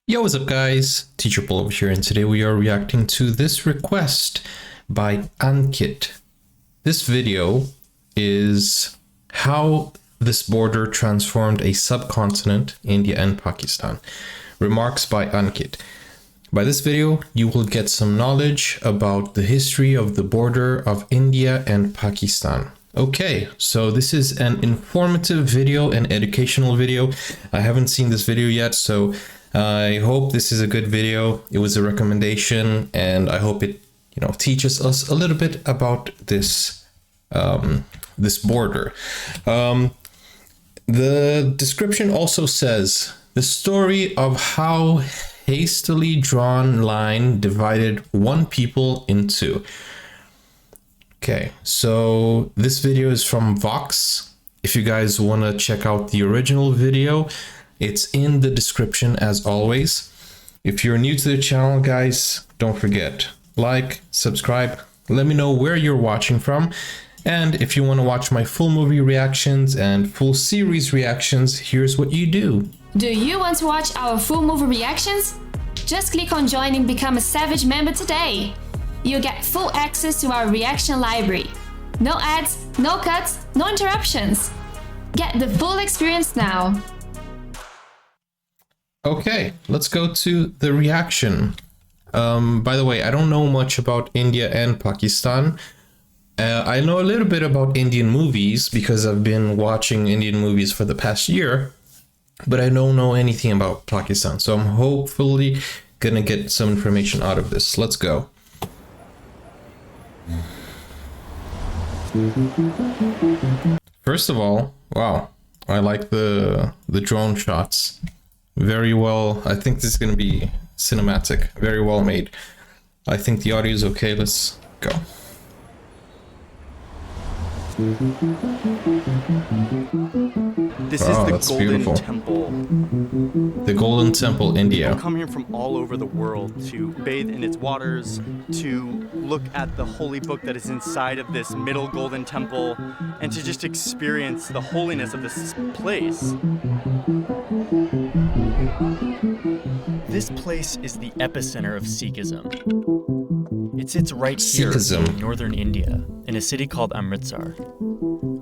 Yo, what's up guys? Teacher Paul over here, and today we are reacting to this request by Ankit. This video is how this border transformed a subcontinent, India and Pakistan. Remarks by Ankit. By this video, you will get some knowledge about the history of the border of India and Pakistan. Okay, so this is an informative video, an educational video. I haven't seen this video yet, so I hope this is a good video. It was a recommendation, and I hope it, teaches us a little bit about this this border. The description also says the story of how hastily drawn line divided one people in two. Okay, so this video is from Vox. If you guys want to check out the original video, it's in the description as always. If you're new to the channel, guys, don't forget, like, subscribe, let me know where you're watching from. And if you want to watch my full movie reactions and full series reactions, here's what you do. Do you want to watch our full movie reactions? Just click on join and become a Savage member today. You'll get full access to our reaction library. No ads, no cuts, no interruptions. Get the full experience now. Okay, let's go to the reaction. By the way, I don't know much about India and Pakistan. I know a little bit about Indian movies because I've been watching Indian movies for the past year, but I don't know anything about Pakistan. So I'm hopefully gonna get some information out of this. Let's go. First of all, wow, I like the drone shots. Very well. I think this is going to be cinematic. Very well made. I think the audio is okay. Let's go. This is the Golden beautiful. Temple. The Golden Temple, India. People come here from all over the world to bathe in its waters, to look at the holy book that is inside of this middle Golden Temple, and to just experience the holiness of this place. This place is the epicenter of Sikhism. It sits right here in northern India, in a city called Amritsar.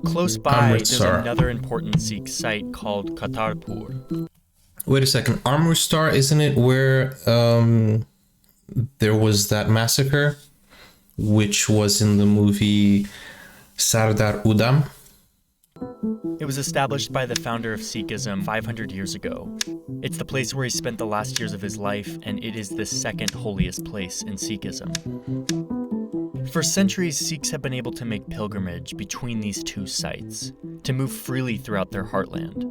Close by, there's another important Sikh site called Kartarpur. Wait a second, Amritsar, isn't it where there was that massacre, which was in the movie Sardar Udham? It was established by the founder of Sikhism 500 years ago. It's the place where he spent the last years of his life, and it is the second holiest place in Sikhism. For centuries, Sikhs have been able to make pilgrimage between these two sites, to move freely throughout their heartland.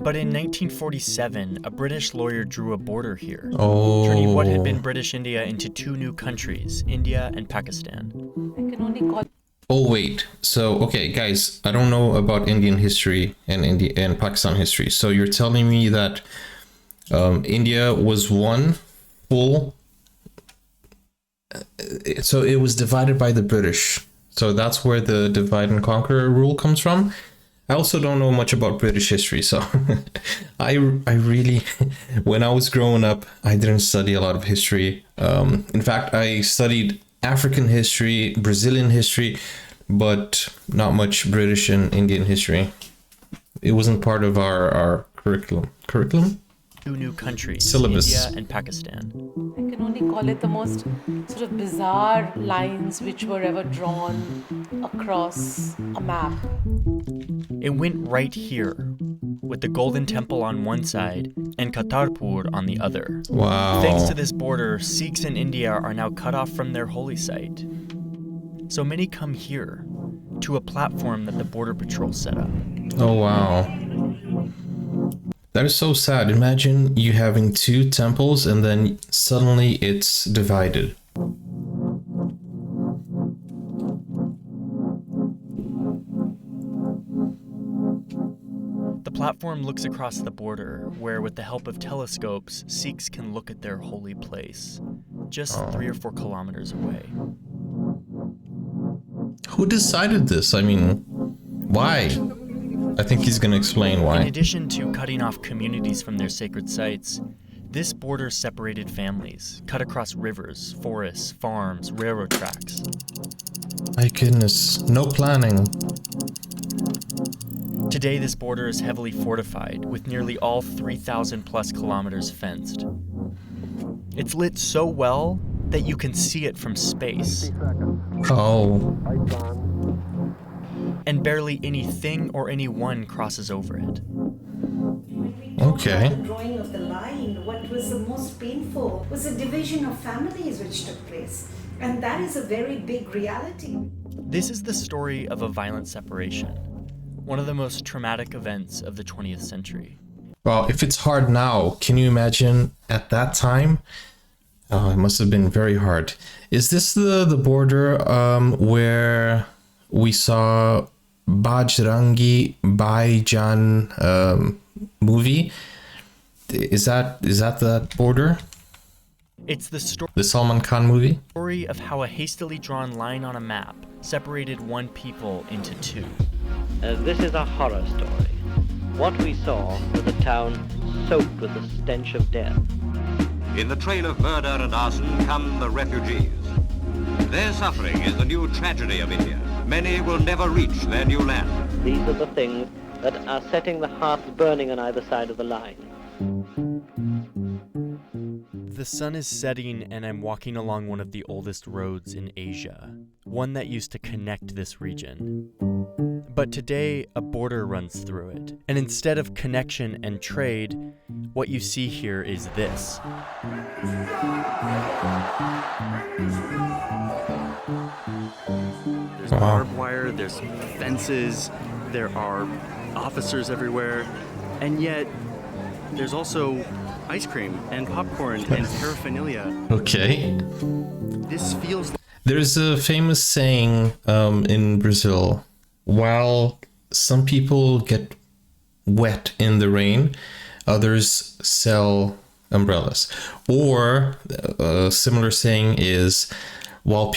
But in 1947, a British lawyer drew a border here, turning what had been British India into two new countries, India and Pakistan. Oh wait, so okay guys, I don't know about Indian history and India and Pakistan history. So you're telling me that India was one full, so it was divided by the British. So that's where the divide and conquer rule comes from. I also don't know much about British history, so I really, when I was growing up, I didn't study a lot of history. In fact, I studied African history, Brazilian history, but not much British and Indian history. It wasn't part of our curriculum. Two new countries, syllabus. India and Pakistan. I can only call it the most sort of bizarre lines which were ever drawn across a map. It went right here, with the Golden Temple on one side and Kartarpur on the other. Wow. Thanks to this border, Sikhs in India are now cut off from their holy site. So many come here, to a platform that the Border Patrol set up. Oh wow. That is so sad. Imagine you having two temples and then suddenly it's divided. The platform looks across the border, where with the help of telescopes, Sikhs can look at their holy place, just 3 or 4 kilometers away. Who decided this? I mean, why? I think he's going to explain In why. addition to cutting off communities from their sacred sites, this border separated families, cut across rivers, forests, farms, railroad tracks. My goodness, no planning. Today, this border is heavily fortified, with nearly all 3,000 plus kilometers fenced. It's lit so well that you can see it from space, Oh, and barely anything or anyone crosses over it. okay. The drawing of the line, what was the most painful was the division of families which took place. And that is a very big reality. This is the story of a violent separation, one of the most traumatic events of the 20th century. Well, if it's hard now, can you imagine at that time? Oh, it must have been very hard. Is this the border where we saw Bajrangi Bhaijaan movie? Is that that border? It's the The Salman Khan movie? story of how a hastily drawn line on a map separated one people into two. This is a horror story. What we saw was a town soaked with the stench of death. In the train of murder and arson come the refugees. Their suffering is the new tragedy of India. Many will never reach their new land. These are the things that are setting the hearts burning on either side of the line. The sun is setting and I'm walking along one of the oldest roads in Asia, one that used to connect this region. But today, a border runs through it, and instead of connection and trade, what you see here is this. There's barbed wire, there's fences, there are officers everywhere, and yet there's also ice cream and popcorn and paraphernalia. Okay. This feels There's a famous saying in Brazil, while some people get wet in the rain, others sell umbrellas. Or a similar saying is, while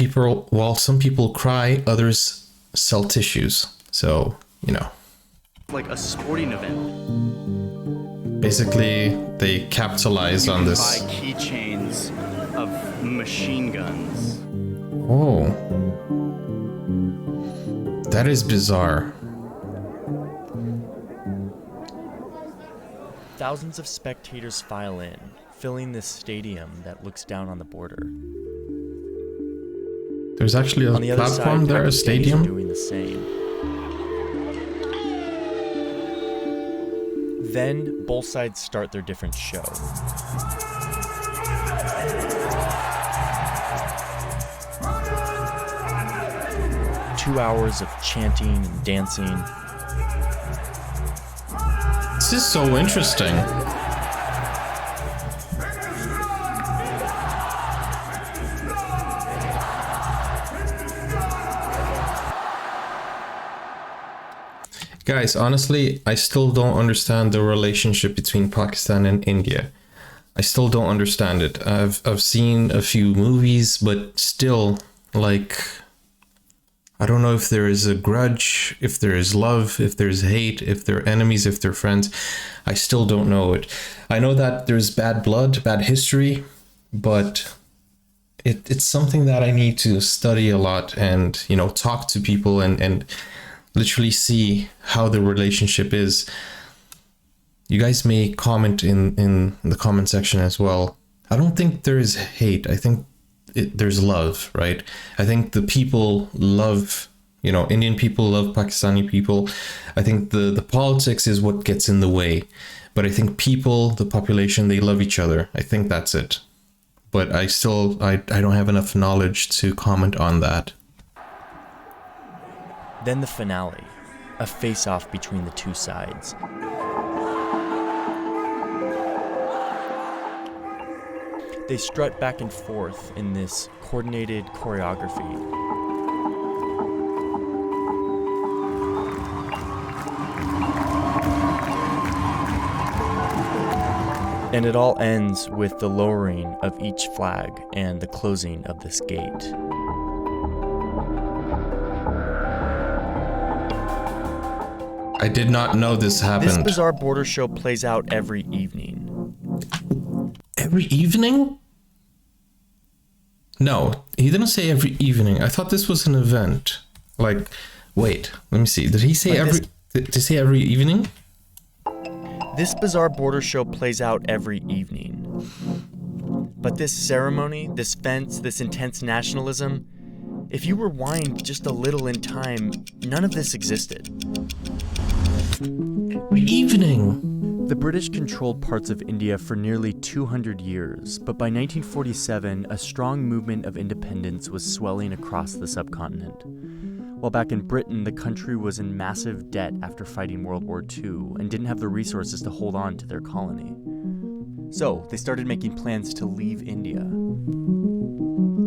some people cry, others sell tissues. So, you know, like a sporting event. basically they capitalize on You this. buy keychains of machine guns. Oh, that is bizarre. Thousands of spectators file in, filling this stadium that looks down on the border. There's actually a On the other platform side, there, a Pakistanis are stadium. doing the same. Then both sides start their different show. Two hours of chanting and dancing. This is so interesting. Guys, honestly, I still don't understand the relationship between Pakistan and India. I still don't understand it. I've seen a few movies, but still, like, I don't know if there is a grudge, if there is love, if there's hate, if they're enemies, if they're friends. I still don't know it. I know that there's bad blood, bad history, but it's something that I need to study a lot and, you know, talk to people and literally see how the relationship is. You guys may comment in the comment section as well. I don't think there is hate. I think there's love, right? I think the people love, you know, Indian people love Pakistani people. I think the politics is what gets in the way. But I think people, the population, they love each other. I think that's it. But I don't have enough knowledge to comment on that. Then the finale, a face-off between the two sides. They strut back and forth in this coordinated choreography. And it all ends with the lowering of each flag and the closing of this gate. I did not know this This happened. bizarre border show plays out every evening. Every evening? No, he didn't say every evening. I thought this was an event. Like, wait, let me see. Did he say did he say every evening? This bizarre border show plays out every evening. But this ceremony, this fence, this intense nationalism, if you rewind just a little in time, none of this existed. Every evening. The British controlled parts of India for nearly 200 years, but by 1947, a strong movement of independence was swelling across the subcontinent. While back in Britain, the country was in massive debt after fighting World War II and didn't have the resources to hold on to their colony. So, they started making plans to leave India.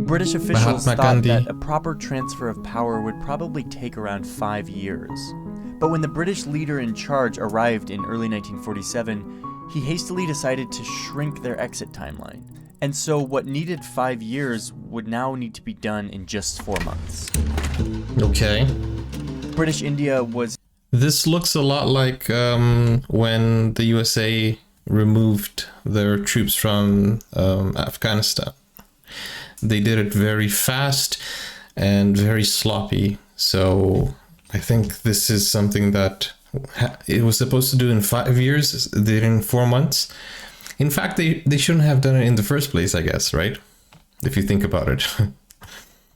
British officials thought that a proper transfer of power would probably take around 5 years. But when the British leader in charge arrived in early 1947, he hastily decided to shrink their exit timeline. And so what needed 5 years would now need to be done in just 4 months. Okay. British India was... This looks a lot like when the USA removed their troops from Afghanistan. They did it very fast and very sloppy. So I think this is something that it was supposed to do in 5 years. They did it in 4 months. In fact, they shouldn't have done it in the first place, I guess, right? If you think about it.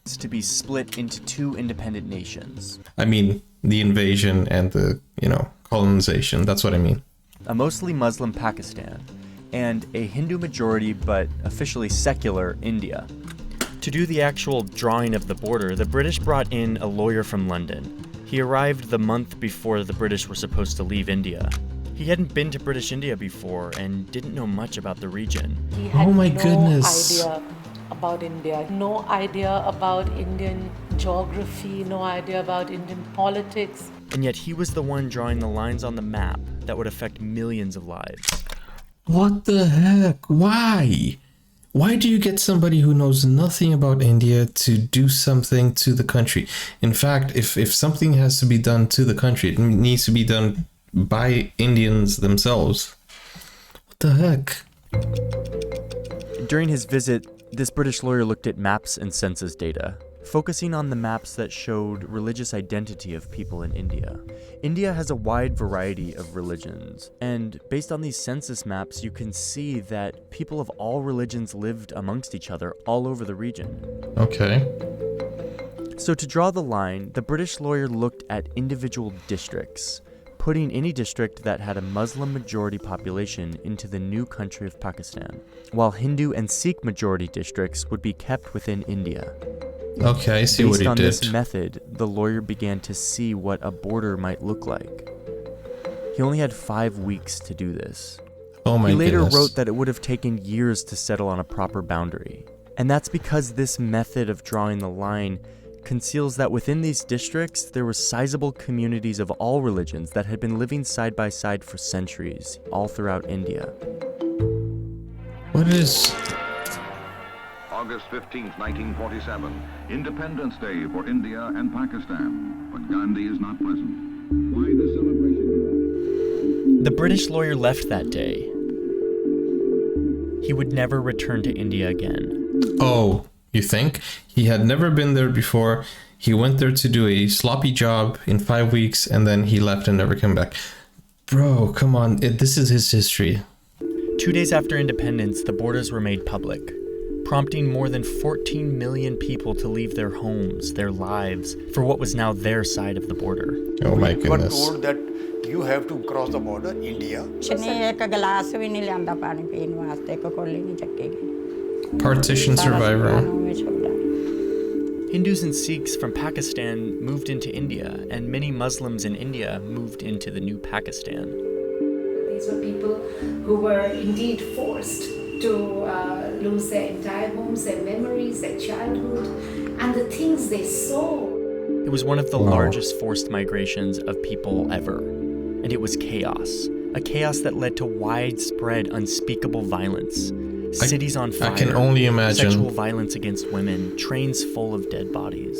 to be split into 2 independent nations. I mean, the invasion and the, colonization. That's what I mean. A mostly Muslim Pakistan and a Hindu majority but officially secular India. To do the actual drawing of the border, the British brought in a lawyer from London. He arrived the month before the British were supposed to leave India. He hadn't been to British India before and didn't know much about the region. He had Oh my no goodness. idea about India, no idea about Indian geography, no idea about Indian politics. And yet he was the one drawing the lines on the map that would affect millions of lives. What the heck? Why? Why do you get somebody who knows nothing about India to do something to the country? In fact, if something has to be done to the country, it needs to be done by Indians themselves. What the heck? During his visit, this British lawyer looked at maps and census data, focusing on the maps that showed religious identity of people in India. India has a wide variety of religions, and based on these census maps, you can see that people of all religions lived amongst each other all over the region. Okay. So to draw the line, the British lawyer looked at individual districts, putting any district that had a Muslim majority population into the new country of Pakistan, while Hindu and Sikh majority districts would be kept within India. Okay, I see what he Based on did. this method, the lawyer began to see what a border might look like. He only had 5 weeks to do this. Oh my He later goodness. wrote that it would have taken years to settle on a proper boundary. And that's because this method of drawing the line conceals that within these districts, there were sizable communities of all religions that had been living side by side for centuries, all throughout India. What is... August 15th, 1947, Independence Day for India and Pakistan, but Gandhi is not present. Why the celebration? The British lawyer left that day. He would never return to India again. Oh, you think? He had never been there before. He went there to do a sloppy job in 5 weeks, and then he left and never came back. Bro, come on. This is his history. 2 days after independence, the borders were made public, prompting more than 14 million people to leave their homes, their lives, for what was now their side of the border. Oh my We were goodness. told that you have to cross the border, India. Partition survivor. Hindus and Sikhs from Pakistan moved into India, and many Muslims in India moved into the new Pakistan. These were people who were indeed forced to lose their entire homes, their memories, their childhood, and the things they saw. It was one of the largest forced migrations of people ever, and it was chaos. A chaos that led to widespread, unspeakable violence. Cities on fire. I can only imagine. Sexual violence against women, trains full of dead bodies.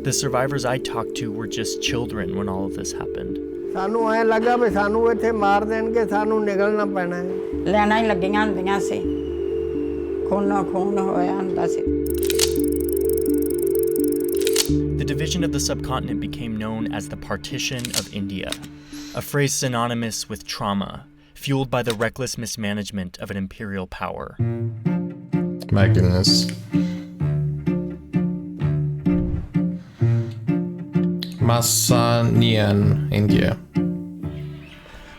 The survivors I talked to were just children when all of this happened. ਸਾਨੂੰ ਐ ਲੱਗਾ ਵੀ ਸਾਨੂੰ ਇੱਥੇ ਮਾਰ ਦੇਣਗੇ ਸਾਨੂੰ ਨਿਕਲਣਾ ਪੈਣਾ ਹੈ ਲੈਣਾ ਹੀ ਲੱਗੀਆਂ ਹੁੰਦੀਆਂ ਸੀ ਖੂਨੋ ਖੂਨ ਹੋਇਆ ਹੁੰਦਾ ਸੀ The division of the subcontinent became known as the Partition of India, a phrase synonymous with trauma, fueled by the reckless mismanagement of an imperial power. My goodness. Masanian, India.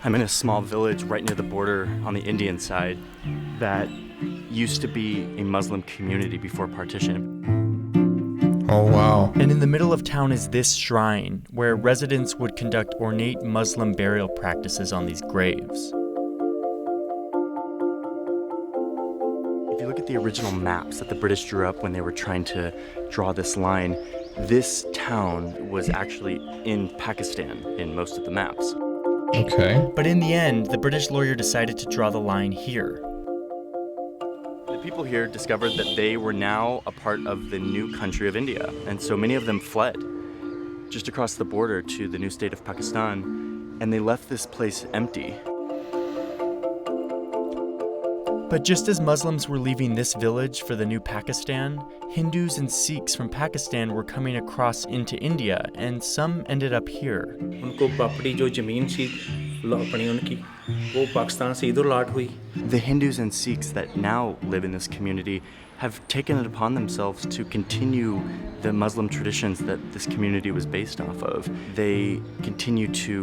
I'm in a small village right near the border on the Indian side that used to be a Muslim community before partition. Oh, wow. And in the middle of town is this shrine, where residents would conduct ornate Muslim burial practices on these graves. If you look at the original maps that the British drew up when they were trying to draw this line, this town was actually in Pakistan in most of the maps. Okay. But in the end, the British lawyer decided to draw the line here. The people here discovered that they were now a part of the new country of India, and so many of them fled just across the border to the new state of Pakistan, and they left this place empty. But just as Muslims were leaving this village for the new Pakistan, Hindus and Sikhs from Pakistan were coming across into India, and some ended up here. उनको अपनी जो ज़मीन थी अपनी उनकी वो पाकिस्तान से इधर लौट हुई. The Hindus and Sikhs that now live in this community have taken it upon themselves to continue the Muslim traditions that this community was based off of. They continue to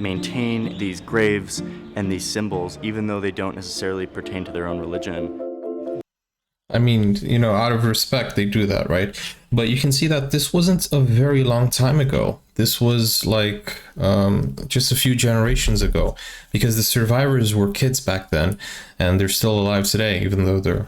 maintain these graves and these symbols, even though they don't necessarily pertain to their own religion. I mean, you know, out of respect, they do that, right? But you can see that this wasn't a very long time ago. This was like just a few generations ago, because the survivors were kids back then, and they're still alive today, even though they're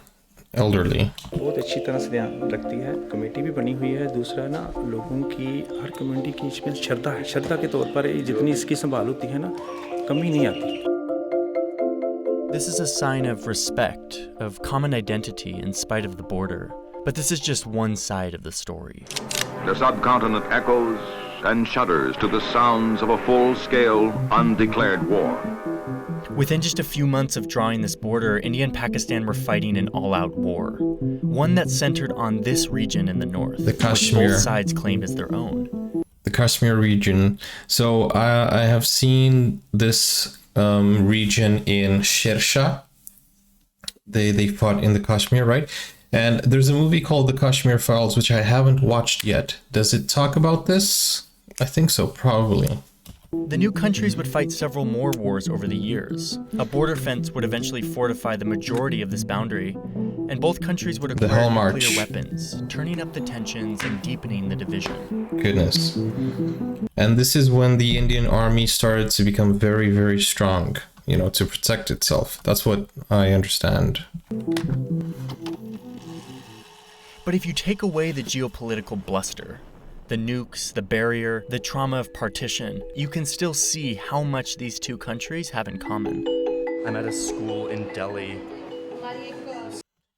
elderly. बहुत अच्छी तरह से ध्यान रखती है. Committee भी बनी हुई है. दूसरा ना लोगों की हर कम्युनिटी की इसमें श्रद्धा है. श्रद्धा के तौर पर जितनी इसकी संभाल होती है ना कमी नहीं आती. This is a sign of respect, of common identity in spite of the border. But this is just one side of the story. The subcontinent echoes and shudders to the sounds of a full-scale, undeclared war. Within just a few months of drawing this border, India and Pakistan were fighting an all-out war. One that centered on this region in the north, the Kashmir, which both sides claimed as their own. The Kashmir region. So I have seen this region in Shersha. They fought in the Kashmir, right? And there's a movie called The Kashmir Files, which I haven't watched yet. Does it talk about this? I think so, probably. The new countries would fight several more wars over the years. A border fence would eventually fortify the majority of this boundary, and both countries would acquire nuclear weapons, turning up the tensions and deepening the division. Goodness. And this is when the Indian army started to become very, very strong, you know, to protect itself. That's what I understand. But if you take away the geopolitical bluster, the nukes, the barrier, the trauma of partition, you can still see how much these two countries have in common. I'm at a school in Delhi.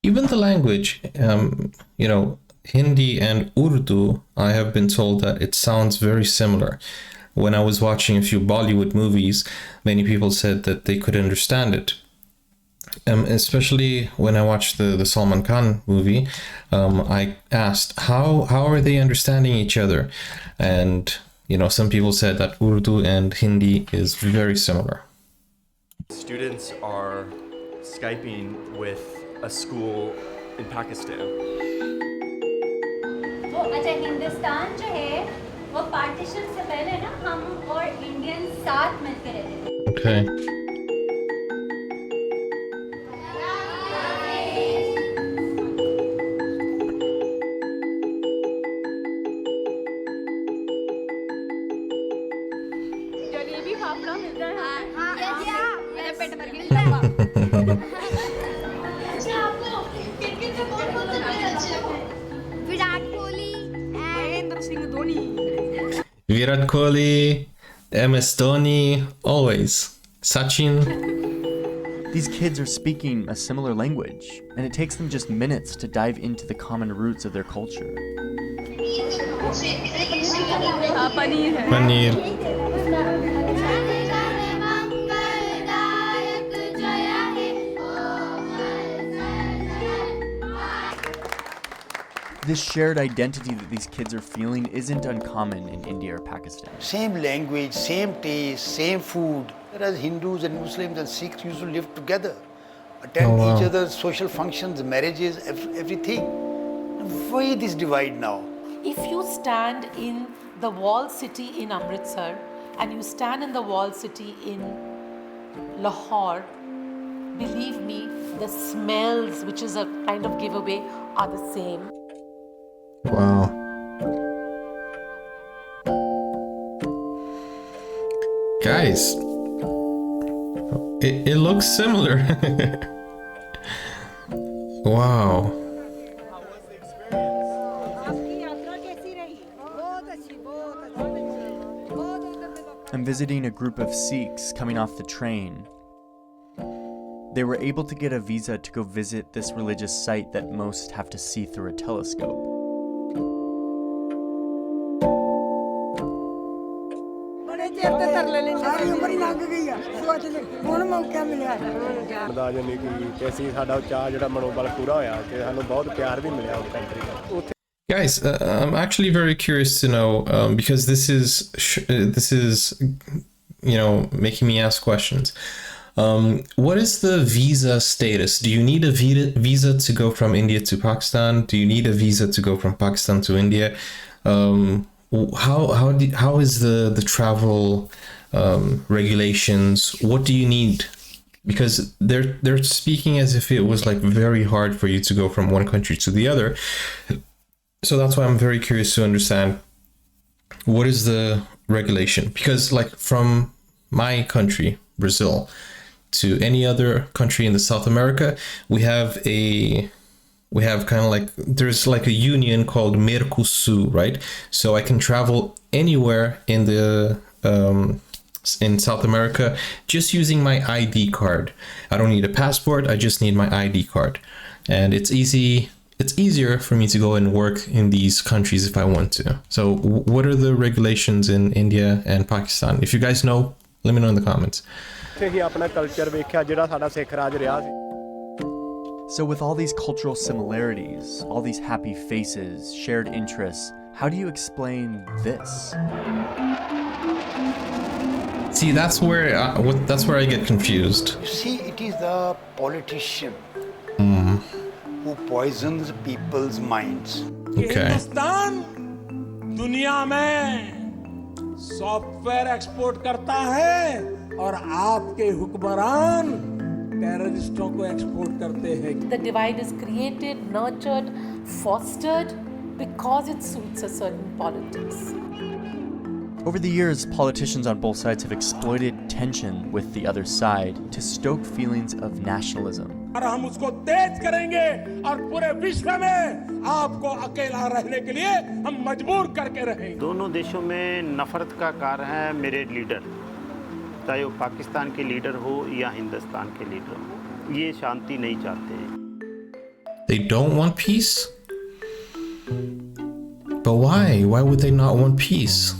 Even the language, you know, Hindi and Urdu, I have been told that it sounds very similar. When I was watching a few Bollywood movies, many people said that they could understand it. Especially when I watched the Salman Khan movie, I asked, how are they understanding each other? And, you know, some people said that Urdu and Hindi is very similar. Students are Skyping with a school in Pakistan. अच्छा हिंदुस्तान जो है वो partition से पहले ना हम और Indian साथ मिलकर रहते थे. Okay. Virat Kohli, MS Dhoni, always. Sachin. These kids are speaking a similar language, and it takes them just minutes to dive into the common roots of their culture. Paneer. This shared identity that these kids are feeling isn't uncommon in India or Pakistan. Same language, same taste, same food. Whereas Hindus and Muslims and Sikhs used to live together, attend each other's social functions, marriages, everything. Why this divide now? If you stand in the walled city in Amritsar and you stand in the walled city in Lahore, believe me, the smells, which is a kind of giveaway, are the same. Wow. Guys, it looks similar. Wow. I'm visiting a group of Sikhs coming off the train. They were able to get a visa to go visit this religious site that most have to see through a telescope. Guys, I'm actually very curious to know, because this is making me ask questions. What is the visa status? Do you need a visa to go from India to Pakistan? Do you need a visa to go from Pakistan to India? How is the travel regulations? What do you need? Because they're speaking as if it was like very hard for you to go from one country to the other. So that's why I'm very curious to understand, what is the regulation? Because like from my country, Brazil, to any other country in the South America, we have kind of like, there's like a union called Mercosul, right? So I can travel anywhere in the in South America just using my ID card. I don't need a passport, I just need my ID card. And it's easier for me to go and work in these countries if I want to. So what are the regulations in India and Pakistan? If you guys know, let me know in the comments. So with all these cultural similarities, all these happy faces, shared interests, how do you explain this? See, that's where I get confused. You see, it is the politician who poisons people's minds. Okay. Hindustan दुनिया में software export करता है और आपके हुक्मरान टेररिस्टों को export करते हैं. The divide is created, nurtured, fostered because it suits a certain politics. Over the years, politicians on both sides have exploited tension with the other side to stoke feelings of nationalism. और हम उसको तेज करेंगे और पूरे विश्व में आपको अकेला रहने के लिए हम मजबूर करके रहेंगे. दोनों देशों में नफरत का कारण है मेरे लीडर, चाहे वो पाकिस्तान के लीडर हो या हिंदुस्तान के लीडर हो, ये शांति नहीं चाहते. They don't want peace? But why? Why would they not want peace?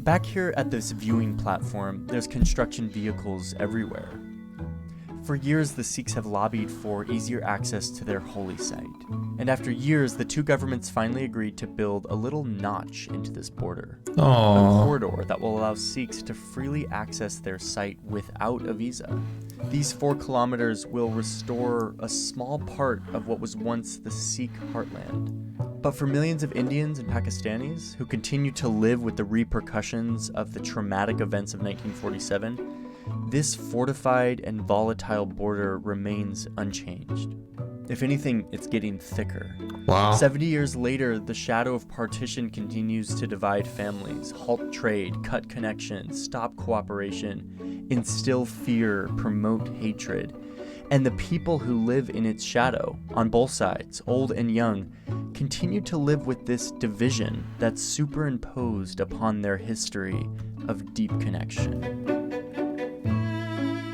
Back here at this viewing platform, there's construction vehicles everywhere. For years, the Sikhs have lobbied for easier access to their holy site. And after years, the two governments finally agreed to build a little notch into this border. Aww. A corridor that will allow Sikhs to freely access their site without a visa. These 4 kilometers will restore a small part of what was once the Sikh heartland. But for millions of Indians and Pakistanis who continue to live with the repercussions of the traumatic events of 1947, this fortified and volatile border remains unchanged. If anything, it's getting thicker. Wow. 70 years later, the shadow of partition continues to divide families, halt trade, cut connections, stop cooperation, instill fear, promote hatred. And the people who live in its shadow, on both sides, old and young, continue to live with this division that's superimposed upon their history of deep connection.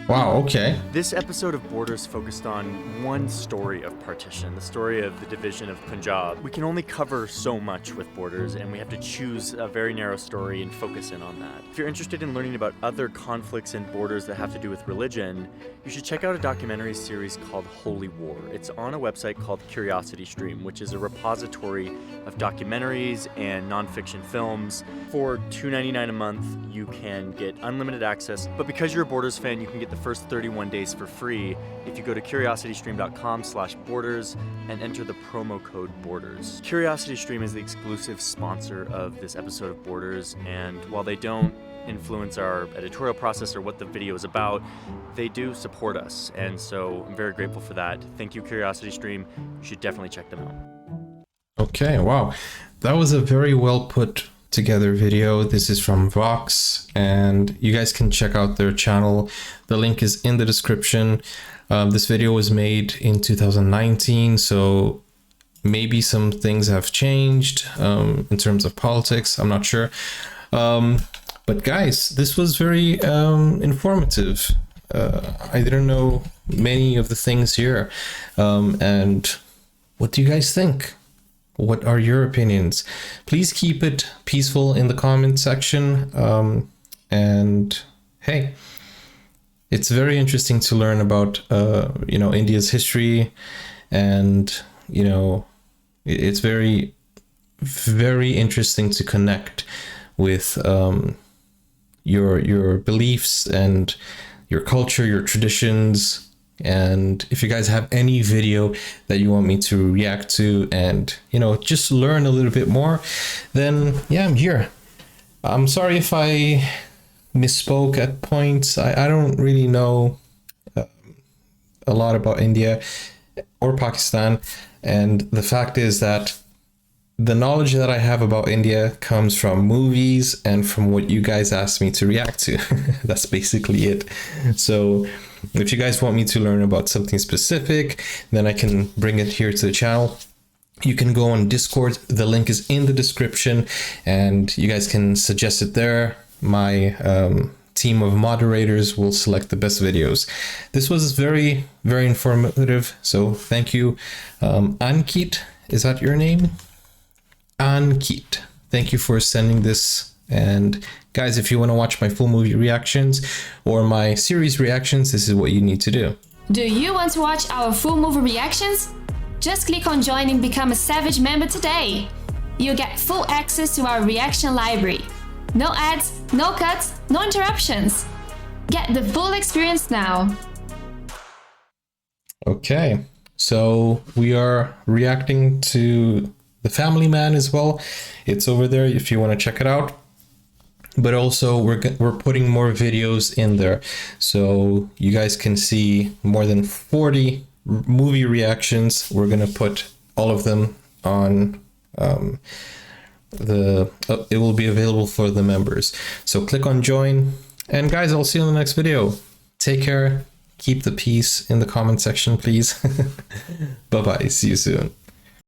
Wow, okay. This episode of Borders focused on one story of partition, the story of the division of Punjab. We can only cover so much with Borders, and we have to choose a very narrow story and focus in on that. If you're interested in learning about other conflicts and borders that have to do with religion, you should check out a documentary series called Holy War. It's on a website called Curiosity Stream, which is a repository of documentaries and nonfiction films. For $2.99 a month, you can get unlimited access, but because you're a Borders fan, you can get the first 31 days for free if you go to curiositystream.com/borders and enter the promo code BORDERS. CuriosityStream is the exclusive sponsor of this episode of Borders, and while they don't influence our editorial process or what the video is about, they do support us, and so I'm very grateful for that. Thank you, CuriosityStream. You should definitely check them out. Okay, wow. That was a very well put together video. This is from Vox, and you guys can check out their channel. The link is in the description. This video was made in 2019, so maybe some things have changed in terms of politics. I'm not sure. But guys, this was very informative. I didn't know many of the things here. And what do you guys think? What are your opinions? Please keep it peaceful in the comment section. And hey, it's very interesting to learn about, India's history, and, it's very, very interesting to connect with your beliefs and your culture, your traditions. And if you guys have any video that you want me to react to and, just learn a little bit more, then yeah, I'm here. I'm sorry if I misspoke at points. I don't really know a lot about India or Pakistan. And the fact is that the knowledge that I have about India comes from movies and from what you guys asked me to react to. That's basically it. So if you guys want me to learn about something specific, then I can bring it here to the channel. You can go on Discord. The link is in the description, and you guys can suggest it there. My team of moderators will select the best videos. This was very, very informative. So thank you. Ankit, is that your name? Ankit, thank you for sending this. And guys, if you want to watch my full movie reactions or my series reactions, this is what you need to do. Do you want to watch our full movie reactions? Just click on join and become a Savage member today. You'll get full access to our reaction library. No ads, no cuts, no interruptions. Get the full experience now. Okay, so we are reacting to The Family Man as well. It's over there if you want to check it out. But also we're putting more videos in there, so you guys can see more than 40 movie reactions. We're gonna put all of them on it will be available for the members. So click on join, and guys, I'll see you in the next video. Take care. Keep the peace in the comment section, please. Bye bye. See you soon.